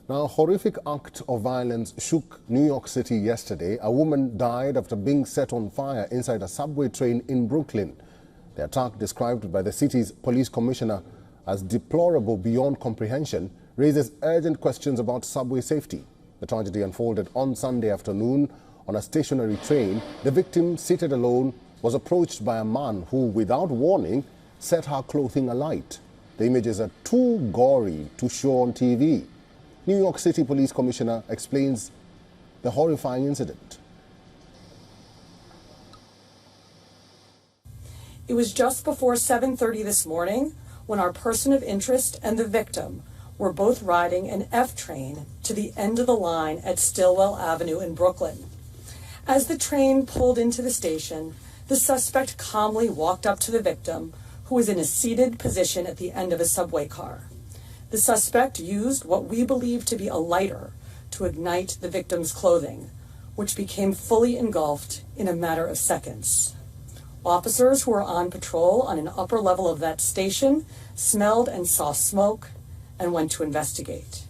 Now, a horrific act of violence shook New York City yesterday. A woman died after being set on fire inside a subway train in Brooklyn. The attack, described by the city's police commissioner as deplorable beyond comprehension, raises urgent questions about subway safety. The tragedy unfolded on Sunday afternoon on a stationary train. The victim, seated alone, was approached by a man who, without warning, set her clothing alight. The images are too gory to show on TV. New York City Police Commissioner explains the horrifying incident. It was just before 7:30 this morning when our person of interest and the victim were both riding an F train to the end of the line at Stillwell Avenue in Brooklyn. As the train pulled into the station, the suspect calmly walked up to the victim, who was in a seated position at the end of a subway car. The suspect used what we believe to be a lighter to ignite the victim's clothing, which became fully engulfed in a matter of seconds. Officers who were on patrol on an upper level of that station smelled and saw smoke and went to investigate.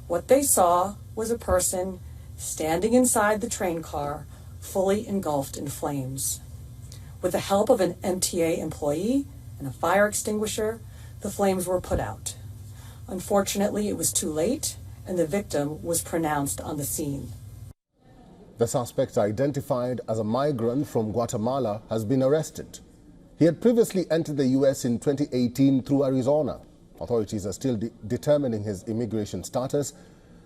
What they saw was a person standing inside the train car, fully engulfed in flames. With the help of an MTA employee and a fire extinguisher, the flames were put out. Unfortunately, it was too late, and the victim was pronounced on the scene. The suspect, identified as a migrant from Guatemala, has been arrested. He had previously entered the U.S. in 2018 through Arizona. Authorities are still determining his immigration status.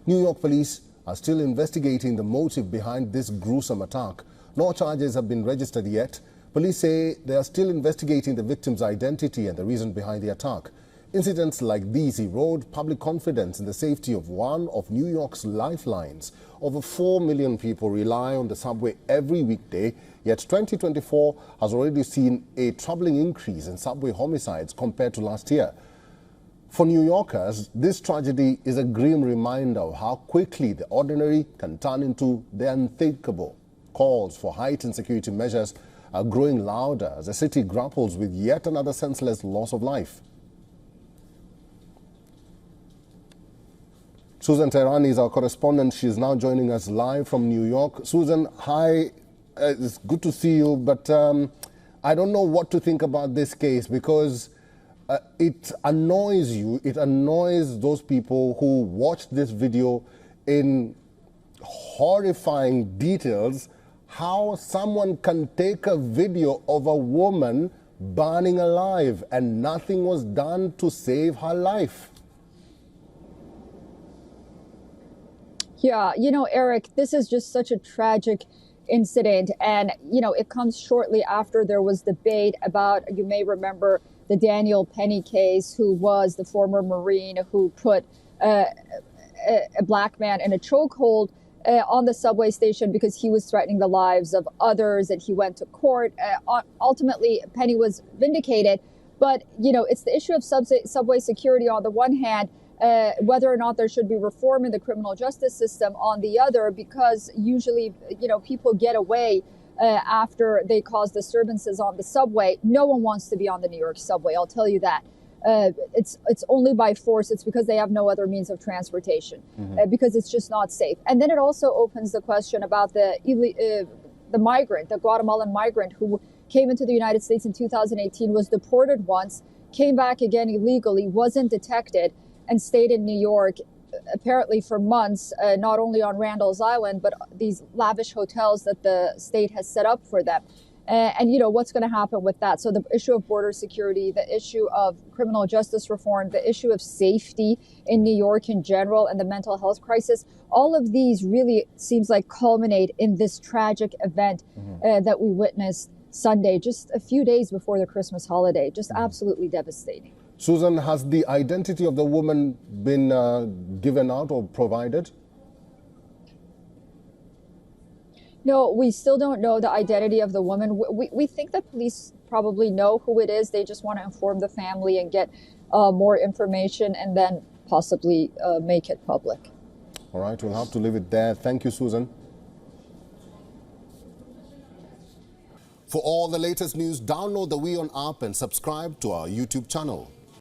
New York police are still investigating the motive behind this gruesome attack. No charges have been registered yet. Police say they are still investigating the victim's identity and the reason behind the attack. Incidents like these erode public confidence in the safety of one of New York's lifelines. Over 4 million people rely on the subway every weekday, yet 2024 has already seen a troubling increase in subway homicides compared to last year. For New Yorkers, this tragedy is a grim reminder of how quickly the ordinary can turn into the unthinkable. Calls for heightened security measures are growing louder as the city grapples with yet another senseless loss of life. Susan Tehrani is our correspondent. She is now joining us live from New York. Susan, hi. It's good to see you, but I don't know what to think about this case because it annoys you. It annoys those people who watched this video in horrifying details, how someone can take a video of a woman burning alive and nothing was done to save her life. Yeah, Eric, this is just such a tragic incident. And, it comes shortly after there was debate about, you may remember, the Daniel Penny case, who was the former Marine who put a black man in a chokehold on the subway station because he was threatening the lives of others, and he went to court. Ultimately, Penny was vindicated. But, it's the issue of subway security on the one hand, whether or not there should be reform in the criminal justice system on the other, because usually, people get away after they cause disturbances on the subway. No one wants to be on the New York subway, I'll tell you that. It's only by force. It's because they have no other means of transportation, because it's just not safe. And then it also opens the question about the migrant, the Guatemalan migrant who came into the United States in 2018, was deported once, came back again illegally, wasn't detected, and stayed in New York apparently for months, not only on Randall's Island, but these lavish hotels that the state has set up for them. And what's going to happen with that? So the issue of border security, the issue of criminal justice reform, the issue of safety in New York in general, and the mental health crisis, all of these really seems like culminate in this tragic event that we witnessed Sunday, just a few days before the Christmas holiday. Just absolutely devastating. Susan, has the identity of the woman been given out or provided? No, we still don't know the identity of the woman. We think the police probably know who it is. They just want to inform the family and get more information and then possibly make it public. All right, we'll have to leave it there. Thank you, Susan. For all the latest news, download the WION app and subscribe to our YouTube channel.